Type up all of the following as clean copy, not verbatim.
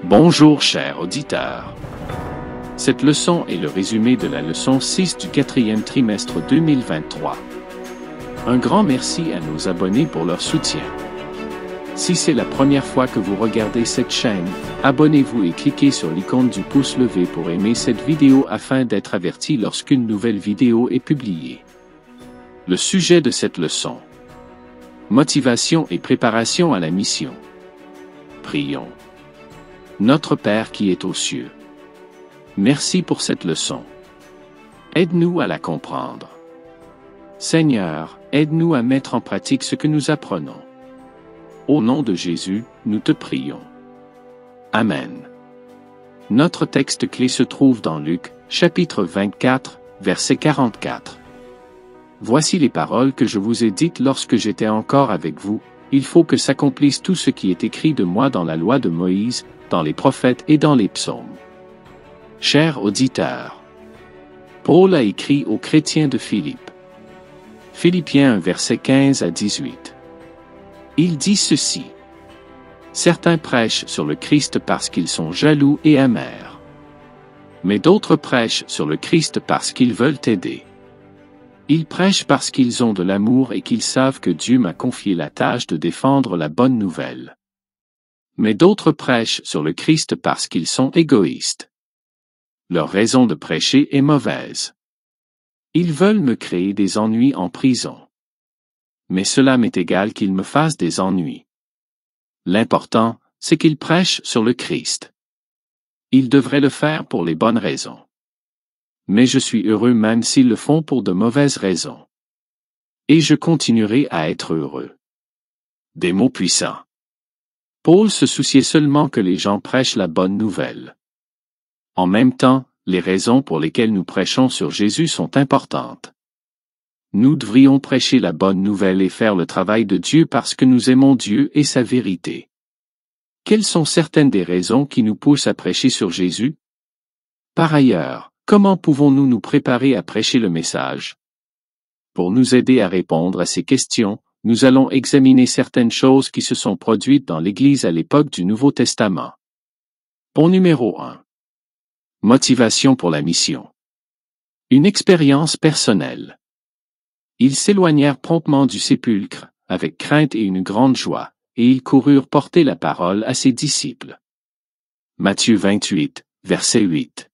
Bonjour chers auditeurs. Cette leçon est le résumé de la leçon 6 du 4e trimestre 2023. Un grand merci à nos abonnés pour leur soutien. Si c'est la première fois que vous regardez cette chaîne, abonnez-vous et cliquez sur l'icône du pouce levé pour aimer cette vidéo afin d'être averti lorsqu'une nouvelle vidéo est publiée. Le sujet de cette leçon: motivation et préparation à la mission. Prions. Notre Père qui est aux cieux, merci pour cette leçon. Aide-nous à la comprendre. Seigneur, aide-nous à mettre en pratique ce que nous apprenons. Au nom de Jésus, nous te prions. Amen. Notre texte clé se trouve dans Luc, chapitre 24, verset 44. Voici les paroles que je vous ai dites lorsque j'étais encore avec vous: il faut que s'accomplisse tout ce qui est écrit de moi dans la loi de Moïse, dans les prophètes et dans les psaumes. Chers auditeurs, Paul a écrit aux chrétiens de Philippe. Philippiens 1 verset 15 à 18. Il dit ceci: certains prêchent sur le Christ parce qu'ils sont jaloux et amers. Mais d'autres prêchent sur le Christ parce qu'ils veulent aider. Ils prêchent parce qu'ils ont de l'amour et qu'ils savent que Dieu m'a confié la tâche de défendre la bonne nouvelle. Mais d'autres prêchent sur le Christ parce qu'ils sont égoïstes. Leur raison de prêcher est mauvaise. Ils veulent me créer des ennuis en prison. Mais cela m'est égal qu'ils me fassent des ennuis. L'important, c'est qu'ils prêchent sur le Christ. Ils devraient le faire pour les bonnes raisons. Mais je suis heureux même s'ils le font pour de mauvaises raisons. Et je continuerai à être heureux. Des mots puissants. Paul se souciait seulement que les gens prêchent la bonne nouvelle. En même temps, les raisons pour lesquelles nous prêchons sur Jésus sont importantes. Nous devrions prêcher la bonne nouvelle et faire le travail de Dieu parce que nous aimons Dieu et sa vérité. Quelles sont certaines des raisons qui nous poussent à prêcher sur Jésus? Par ailleurs, comment pouvons-nous nous préparer à prêcher le message? Pour nous aider à répondre à ces questions, nous allons examiner certaines choses qui se sont produites dans l'Église à l'époque du Nouveau Testament. Point numéro 1. Motivation pour la mission. Une expérience personnelle. Ils s'éloignèrent promptement du sépulcre, avec crainte et une grande joie, et ils coururent porter la parole à ses disciples. Matthieu 28, verset 8.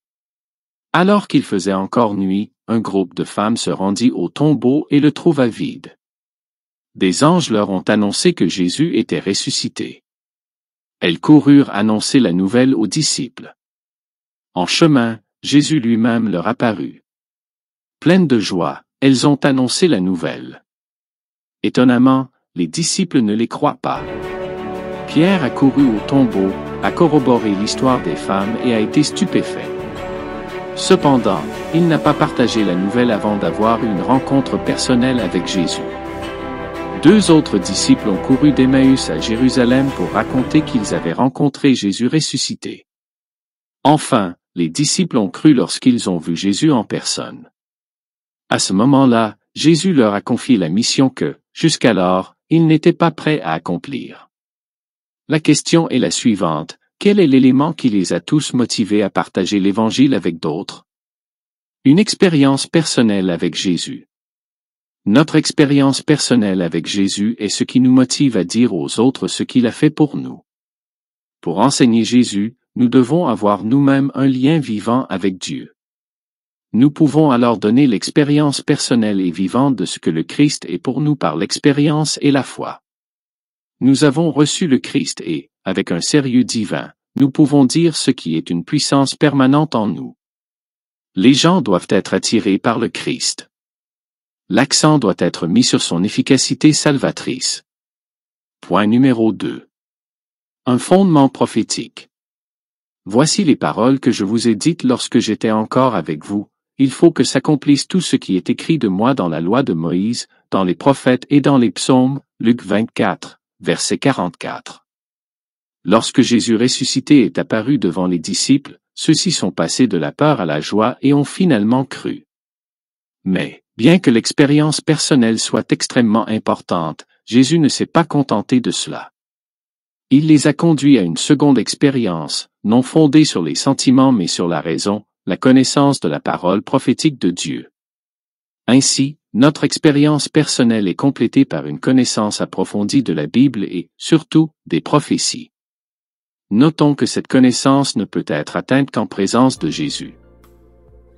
Alors qu'il faisait encore nuit, un groupe de femmes se rendit au tombeau et le trouva vide. Des anges leur ont annoncé que Jésus était ressuscité. Elles coururent annoncer la nouvelle aux disciples. En chemin, Jésus lui-même leur apparut. Pleines de joie, elles ont annoncé la nouvelle. Étonnamment, les disciples ne les croient pas. Pierre a couru au tombeau, a corroboré l'histoire des femmes et a été stupéfait. Cependant, il n'a pas partagé la nouvelle avant d'avoir eu une rencontre personnelle avec Jésus. 2 autres disciples ont couru d'Emmaüs à Jérusalem pour raconter qu'ils avaient rencontré Jésus ressuscité. Enfin, les disciples ont cru lorsqu'ils ont vu Jésus en personne. À ce moment-là, Jésus leur a confié la mission que, jusqu'alors, ils n'étaient pas prêts à accomplir. La question est la suivante: quel est l'élément qui les a tous motivés à partager l'Évangile avec d'autres? Une expérience personnelle avec Jésus. Notre expérience personnelle avec Jésus est ce qui nous motive à dire aux autres ce qu'il a fait pour nous. Pour enseigner Jésus, nous devons avoir nous-mêmes un lien vivant avec Dieu. Nous pouvons alors donner l'expérience personnelle et vivante de ce que le Christ est pour nous par l'expérience et la foi. Nous avons reçu le Christ et, avec un sérieux divin, nous pouvons dire ce qui est une puissance permanente en nous. Les gens doivent être attirés par le Christ. L'accent doit être mis sur son efficacité salvatrice. Point numéro 2. Un fondement prophétique. Voici les paroles que je vous ai dites lorsque j'étais encore avec vous: il faut que s'accomplisse tout ce qui est écrit de moi dans la loi de Moïse, dans les prophètes et dans les psaumes. Luc 24, verset 44. Lorsque Jésus ressuscité est apparu devant les disciples, ceux-ci sont passés de la peur à la joie et ont finalement cru. Mais, bien que l'expérience personnelle soit extrêmement importante, Jésus ne s'est pas contenté de cela. Il les a conduits à une seconde expérience, non fondée sur les sentiments mais sur la raison, la connaissance de la parole prophétique de Dieu. Ainsi, notre expérience personnelle est complétée par une connaissance approfondie de la Bible et, surtout, des prophéties. Notons que cette connaissance ne peut être atteinte qu'en présence de Jésus.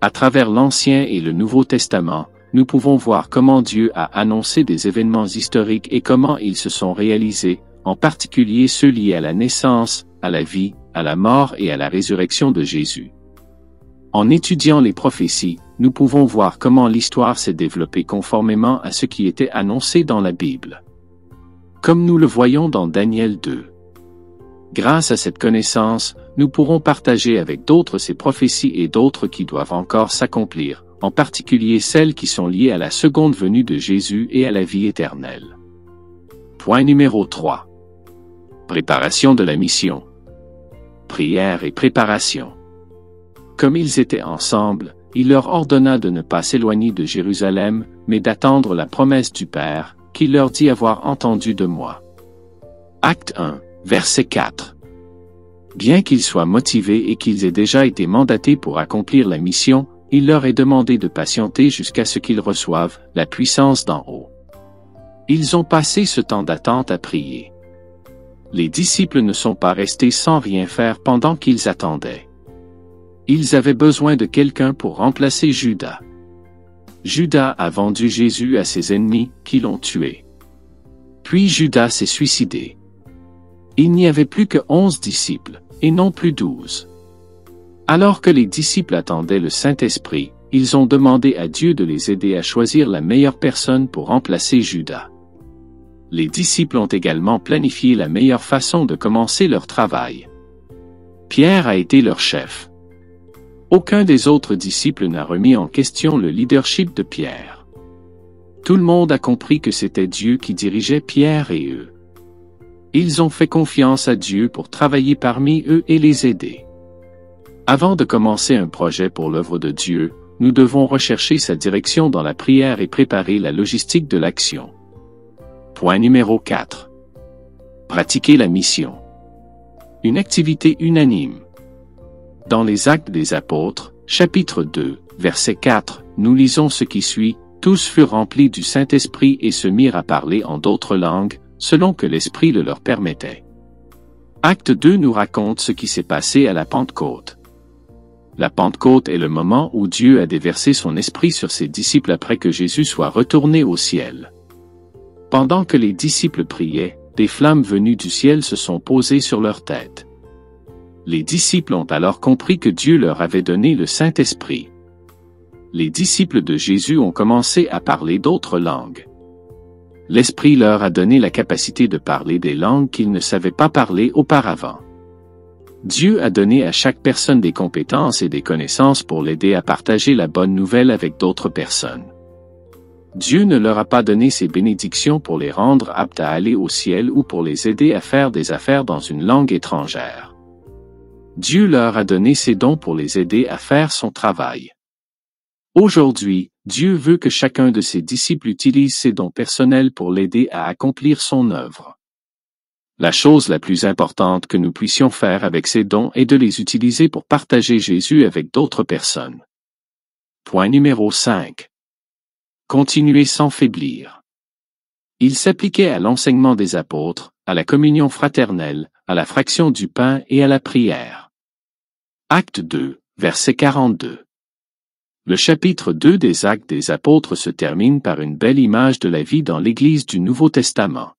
À travers l'Ancien et le Nouveau Testament, nous pouvons voir comment Dieu a annoncé des événements historiques et comment ils se sont réalisés, en particulier ceux liés à la naissance, à la vie, à la mort et à la résurrection de Jésus. En étudiant les prophéties, nous pouvons voir comment l'histoire s'est développée conformément à ce qui était annoncé dans la Bible. Comme nous le voyons dans Daniel 2. Grâce à cette connaissance, nous pourrons partager avec d'autres ces prophéties et d'autres qui doivent encore s'accomplir, en particulier celles qui sont liées à la seconde venue de Jésus et à la vie éternelle. Point numéro 3. Préparation de la mission. Prière et préparation. Comme ils étaient ensemble, il leur ordonna de ne pas s'éloigner de Jérusalem, mais d'attendre la promesse du Père, qu'il leur dit avoir entendu de moi. Acte 1, verset 4. Bien qu'ils soient motivés et qu'ils aient déjà été mandatés pour accomplir la mission, il leur est demandé de patienter jusqu'à ce qu'ils reçoivent la puissance d'en haut. Ils ont passé ce temps d'attente à prier. Les disciples ne sont pas restés sans rien faire pendant qu'ils attendaient. Ils avaient besoin de quelqu'un pour remplacer Judas. Judas a vendu Jésus à ses ennemis, qui l'ont tué. Puis Judas s'est suicidé. Il n'y avait plus que 11 disciples, et non plus 12. Alors que les disciples attendaient le Saint-Esprit, ils ont demandé à Dieu de les aider à choisir la meilleure personne pour remplacer Judas. Les disciples ont également planifié la meilleure façon de commencer leur travail. Pierre a été leur chef. Aucun des autres disciples n'a remis en question le leadership de Pierre. Tout le monde a compris que c'était Dieu qui dirigeait Pierre et eux. Ils ont fait confiance à Dieu pour travailler parmi eux et les aider. Avant de commencer un projet pour l'œuvre de Dieu, nous devons rechercher sa direction dans la prière et préparer la logistique de l'action. Point numéro 4. Pratiquer la mission. Une activité unanime. Dans les Actes des Apôtres, chapitre 2, verset 4, nous lisons ce qui suit. Tous furent remplis du Saint-Esprit et se mirent à parler en d'autres langues, selon que l'Esprit le leur permettait. Acte 2 nous raconte ce qui s'est passé à la Pentecôte. La Pentecôte est le moment où Dieu a déversé son Esprit sur ses disciples après que Jésus soit retourné au ciel. Pendant que les disciples priaient, des flammes venues du ciel se sont posées sur leurs têtes. Les disciples ont alors compris que Dieu leur avait donné le Saint-Esprit. Les disciples de Jésus ont commencé à parler d'autres langues. L'Esprit leur a donné la capacité de parler des langues qu'ils ne savaient pas parler auparavant. Dieu a donné à chaque personne des compétences et des connaissances pour l'aider à partager la bonne nouvelle avec d'autres personnes. Dieu ne leur a pas donné ses bénédictions pour les rendre aptes à aller au ciel ou pour les aider à faire des affaires dans une langue étrangère. Dieu leur a donné ses dons pour les aider à faire son travail. Aujourd'hui, Dieu veut que chacun de ses disciples utilise ses dons personnels pour l'aider à accomplir son œuvre. La chose la plus importante que nous puissions faire avec ces dons est de les utiliser pour partager Jésus avec d'autres personnes. Point numéro 5. Continuer sans faiblir. Il s'appliquait à l'enseignement des apôtres, à la communion fraternelle, à la fraction du pain et à la prière. Acte 2, verset 42. Le chapitre 2 des Actes des Apôtres se termine par une belle image de la vie dans l'Église du Nouveau Testament.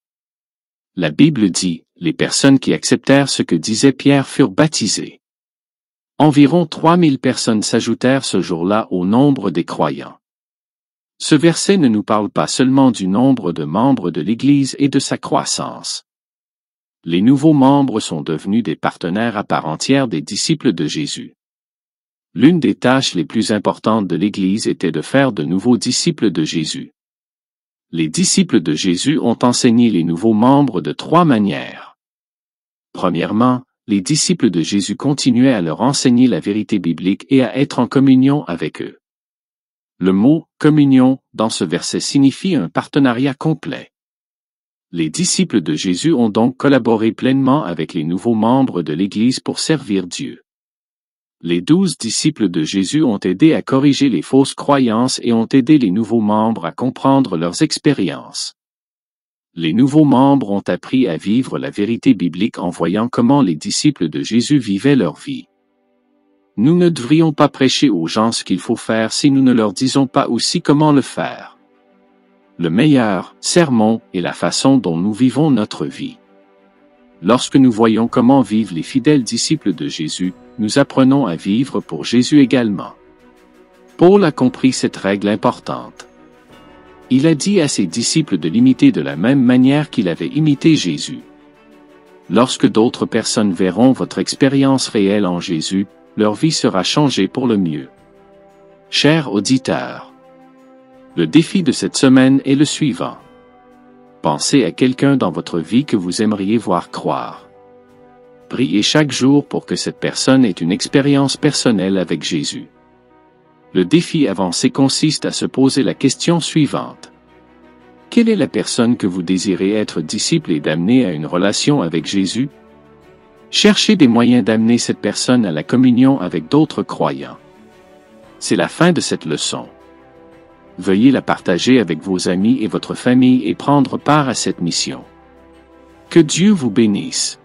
La Bible dit, les personnes qui acceptèrent ce que disait Pierre furent baptisées. Environ 3000 personnes s'ajoutèrent ce jour-là au nombre des croyants. Ce verset ne nous parle pas seulement du nombre de membres de l'Église et de sa croissance. Les nouveaux membres sont devenus des partenaires à part entière des disciples de Jésus. L'une des tâches les plus importantes de l'Église était de faire de nouveaux disciples de Jésus. Les disciples de Jésus ont enseigné les nouveaux membres de 3 manières. Premièrement, les disciples de Jésus continuaient à leur enseigner la vérité biblique et à être en communion avec eux. Le mot « communion » dans ce verset signifie un partenariat complet. Les disciples de Jésus ont donc collaboré pleinement avec les nouveaux membres de l'Église pour servir Dieu. Les 12 disciples de Jésus ont aidé à corriger les fausses croyances et ont aidé les nouveaux membres à comprendre leurs expériences. Les nouveaux membres ont appris à vivre la vérité biblique en voyant comment les disciples de Jésus vivaient leur vie. Nous ne devrions pas prêcher aux gens ce qu'il faut faire si nous ne leur disons pas aussi comment le faire. Le meilleur sermon est la façon dont nous vivons notre vie. Lorsque nous voyons comment vivent les fidèles disciples de Jésus, nous apprenons à vivre pour Jésus également. Paul a compris cette règle importante. Il a dit à ses disciples de l'imiter de la même manière qu'il avait imité Jésus. Lorsque d'autres personnes verront votre expérience réelle en Jésus, leur vie sera changée pour le mieux. Chers auditeurs, le défi de cette semaine est le suivant. Pensez à quelqu'un dans votre vie que vous aimeriez voir croire. Priez chaque jour pour que cette personne ait une expérience personnelle avec Jésus. Le défi avancé consiste à se poser la question suivante. Quelle est la personne que vous désirez être disciple et d'amener à une relation avec Jésus? Cherchez des moyens d'amener cette personne à la communion avec d'autres croyants. C'est la fin de cette leçon. Veuillez la partager avec vos amis et votre famille et prendre part à cette mission. Que Dieu vous bénisse.